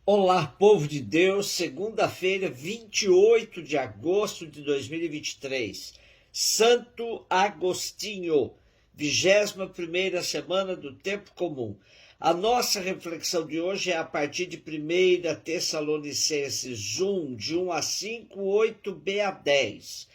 Olá, povo de Deus, segunda-feira, 28 de agosto de 2023, Santo Agostinho, 21ª semana do Tempo Comum. A nossa reflexão de hoje é a partir de 1 Tessalonicenses 1, de 1 a 5, 8b a 10,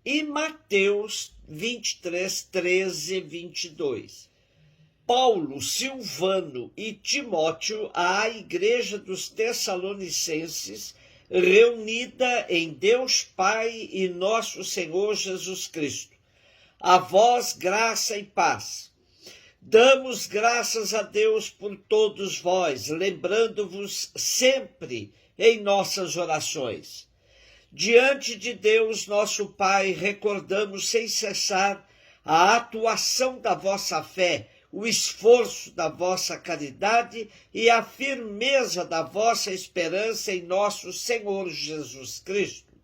e Mateus 23, 13 e 22. Paulo, Silvano e Timóteo à igreja dos Tessalonicenses, reunida em Deus Pai e nosso Senhor Jesus Cristo. A vós graça e paz. Damos graças a Deus por todos vós, lembrando-vos sempre em nossas orações. Diante de Deus, nosso Pai, recordamos sem cessar a atuação da vossa fé, o esforço da vossa caridade e a firmeza da vossa esperança em nosso Senhor Jesus Cristo.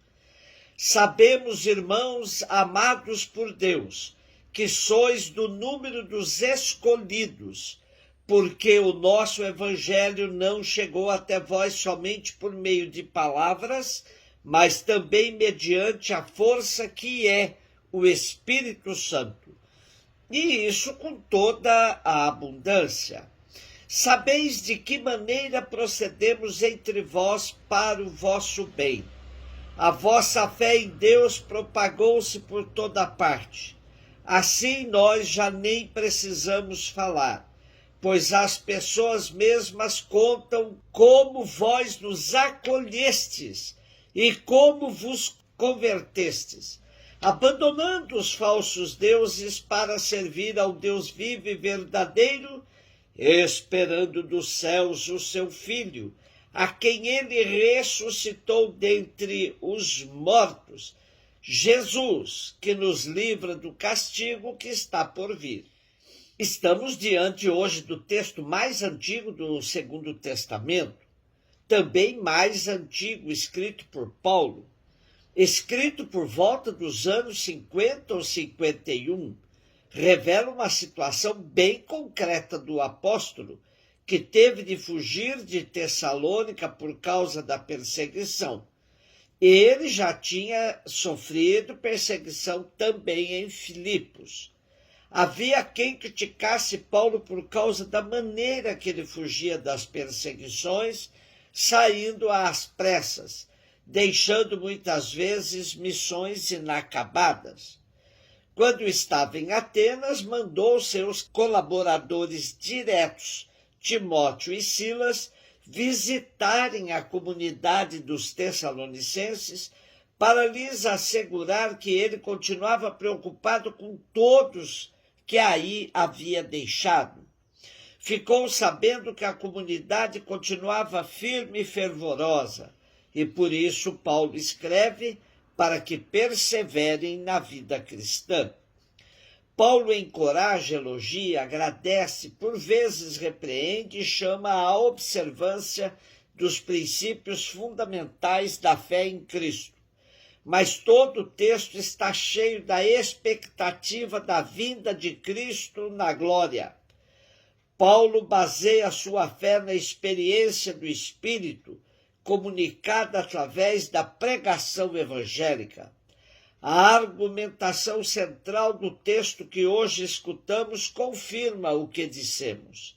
Sabemos, irmãos amados por Deus, que sois do número dos escolhidos, porque o nosso evangelho não chegou até vós somente por meio de palavras, mas também mediante a força que é o Espírito Santo. E isso com toda a abundância. Sabeis de que maneira procedemos entre vós para o vosso bem. A vossa fé em Deus propagou-se por toda parte. Assim nós já nem precisamos falar, pois as pessoas mesmas contam como vós nos acolhestes e como vos convertestes, abandonando os falsos deuses para servir ao Deus vivo e verdadeiro, esperando dos céus o seu Filho, a quem ele ressuscitou dentre os mortos, Jesus, que nos livra do castigo que está por vir. Estamos diante hoje do texto mais antigo do Segundo Testamento, também mais antigo, escrito por Paulo, escrito por volta dos anos 50 ou 51, revela uma situação bem concreta do apóstolo, que teve de fugir de Tessalônica por causa da perseguição. Ele já tinha sofrido perseguição também em Filipos. Havia quem criticasse Paulo por causa da maneira que ele fugia das perseguições, saindo às pressas, deixando muitas vezes missões inacabadas. Quando estava em Atenas, mandou seus colaboradores diretos, Timóteo e Silas, visitarem a comunidade dos Tessalonicenses para lhes assegurar que ele continuava preocupado com todos que aí havia deixado. Ficou sabendo que a comunidade continuava firme e fervorosa, e por isso Paulo escreve para que perseverem na vida cristã. Paulo encoraja, elogia, agradece, por vezes repreende e chama à observância dos princípios fundamentais da fé em Cristo. Mas todo o texto está cheio da expectativa da vinda de Cristo na glória. Paulo baseia sua fé na experiência do Espírito, comunicada através da pregação evangélica. A argumentação central do texto que hoje escutamos confirma o que dissemos.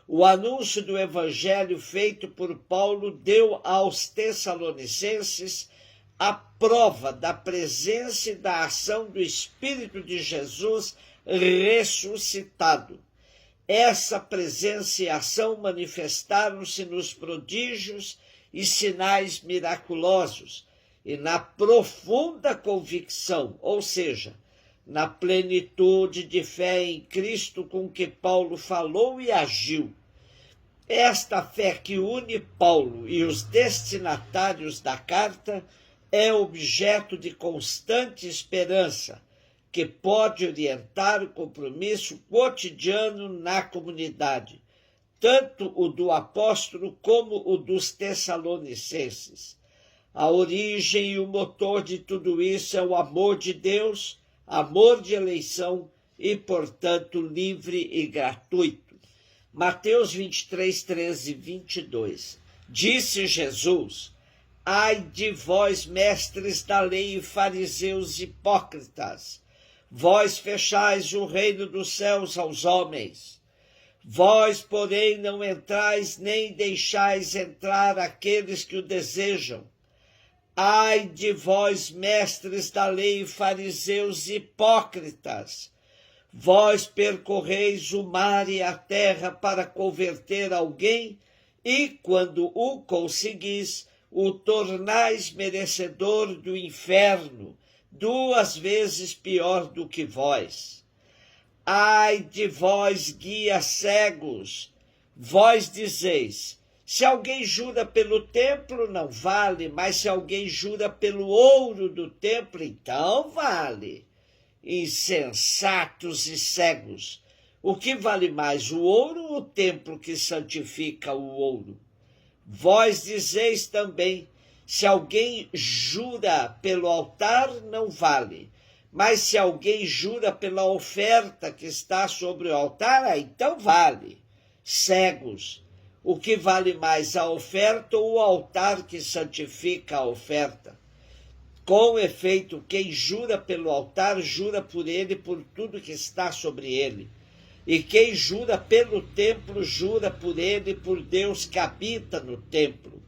O anúncio do evangelho feito por Paulo deu aos Tessalonicenses a prova da presença e da ação do Espírito de Jesus ressuscitado. Essa presença e ação manifestaram-se nos prodígios e sinais miraculosos, e na profunda convicção, ou seja, na plenitude de fé em Cristo com que Paulo falou e agiu. Esta fé que une Paulo e os destinatários da carta é objeto de constante esperança, que pode orientar o compromisso cotidiano na comunidade, tanto o do apóstolo como o dos Tessalonicenses. A origem e o motor de tudo isso é o amor de Deus, amor de eleição e, portanto, livre e gratuito. Mateus 23, 13 e 22. Disse Jesus: ai de vós, mestres da lei e fariseus hipócritas, vós fechais o reino dos céus aos homens. Vós, porém, não entrais nem deixais entrar aqueles que o desejam. Ai de vós, mestres da lei e fariseus hipócritas, vós percorreis o mar e a terra para converter alguém, e, quando o conseguis, o tornais merecedor do inferno, 2 vezes pior do que vós. Ai de vós, guias cegos, vós dizeis: se alguém jura pelo templo, não vale, mas se alguém jura pelo ouro do templo, então vale. Insensatos e cegos, o que vale mais, o ouro ou o templo que santifica o ouro? Vós dizeis também: se alguém jura pelo altar, não vale, mas se alguém jura pela oferta que está sobre o altar, então vale. Cegos, o que vale mais, a oferta ou o altar que santifica a oferta? Com efeito, quem jura pelo altar, jura por ele e por tudo que está sobre ele. E quem jura pelo templo, jura por ele e por Deus que habita no templo.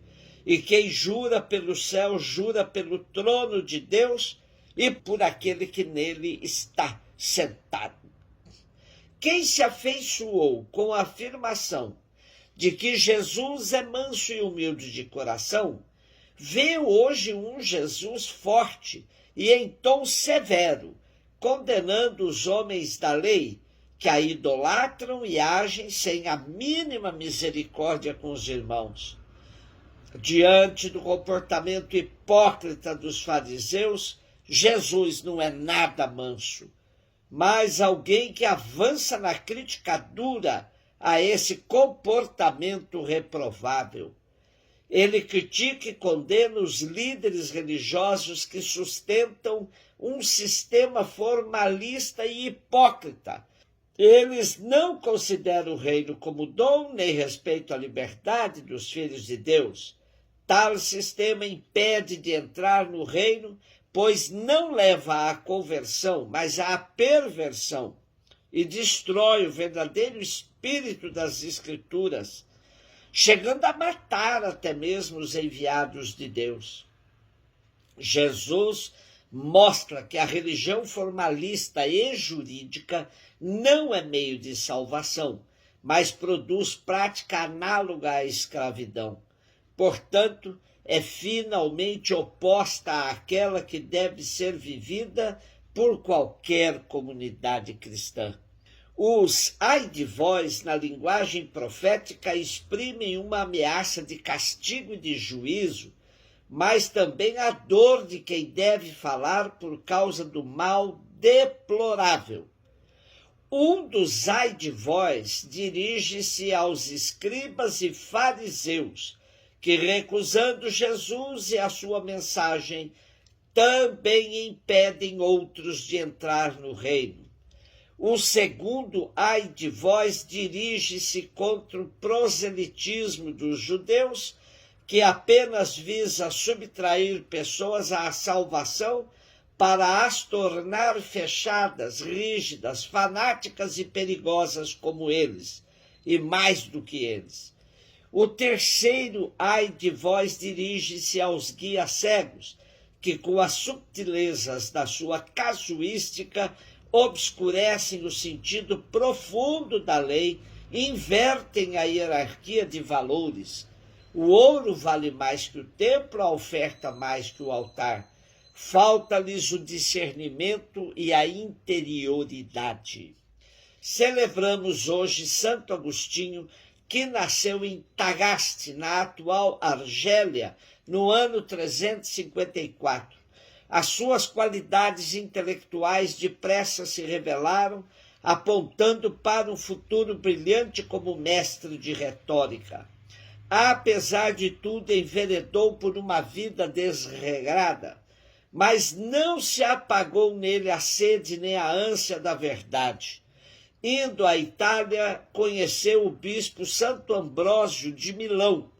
E quem jura pelo céu, jura pelo trono de Deus e por aquele que nele está sentado. Quem se afeiçoou com a afirmação de que Jesus é manso e humilde de coração, vê hoje um Jesus forte e em tom severo, condenando os homens da lei que a idolatram e agem sem a mínima misericórdia com os irmãos. Diante do comportamento hipócrita dos fariseus, Jesus não é nada manso, mas alguém que avança na crítica dura a esse comportamento reprovável. Ele critica e condena os líderes religiosos que sustentam um sistema formalista e hipócrita. Eles não consideram o reino como dom, nem respeitam a liberdade dos filhos de Deus. Tal sistema impede de entrar no reino, pois não leva à conversão, mas à perversão, e destrói o verdadeiro espírito das Escrituras, chegando a matar até mesmo os enviados de Deus. Jesus mostra que a religião formalista e jurídica não é meio de salvação, mas produz prática análoga à escravidão. Portanto, é finalmente oposta àquela que deve ser vivida por qualquer comunidade cristã. Os ai de vós, na linguagem profética, exprimem uma ameaça de castigo e de juízo, mas também a dor de quem deve falar por causa do mal deplorável. Um dos ai de vós dirige-se aos escribas e fariseus, que, recusando Jesus e a sua mensagem, também impedem outros de entrar no reino. O segundo ai de vós dirige-se contra o proselitismo dos judeus, que apenas visa subtrair pessoas à salvação para as tornar fechadas, rígidas, fanáticas e perigosas como eles, e mais do que eles. O terceiro ai de vós dirige-se aos guias cegos, que com as subtilezas da sua casuística obscurecem o sentido profundo da lei, invertem a hierarquia de valores. O ouro vale mais que o templo, a oferta mais que o altar. Falta-lhes o discernimento e a interioridade. Celebramos hoje Santo Agostinho, que nasceu em Tagaste, na atual Argélia, no ano 354. As suas qualidades intelectuais depressa se revelaram, apontando para um futuro brilhante como mestre de retórica. Apesar de tudo, enveredou por uma vida desregrada, mas não se apagou nele a sede nem a ânsia da verdade. Indo à Itália, conheceu o bispo Santo Ambrósio de Milão,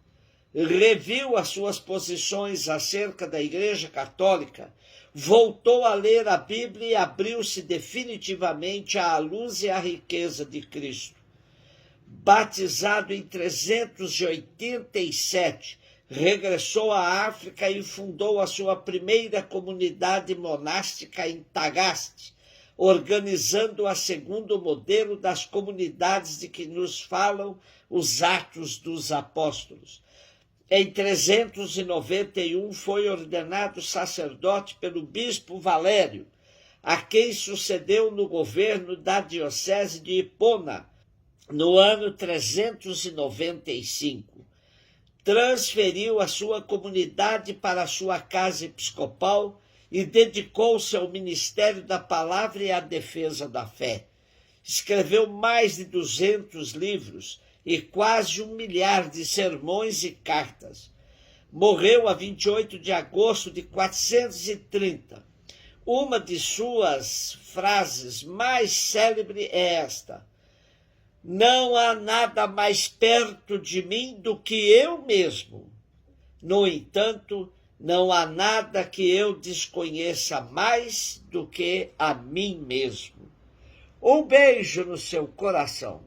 reviu as suas posições acerca da Igreja Católica, voltou a ler a Bíblia e abriu-se definitivamente à luz e à riqueza de Cristo. Batizado em 387, regressou à África e fundou a sua primeira comunidade monástica em Tagaste, organizando-a segundo o modelo das comunidades de que nos falam os Atos dos Apóstolos. Em 391 foi ordenado sacerdote pelo bispo Valério, a quem sucedeu no governo da diocese de Hipona, no ano 395. Transferiu a sua comunidade para a sua casa episcopal e dedicou-se ao ministério da palavra e à defesa da fé. Escreveu mais de 200 livros e quase 1 milhar de sermões e cartas. Morreu a 28 de agosto de 430. Uma de suas frases mais célebres é esta: não há nada mais perto de mim do que eu mesmo. No entanto, não há nada que eu desconheça mais do que a mim mesmo. Um beijo no seu coração.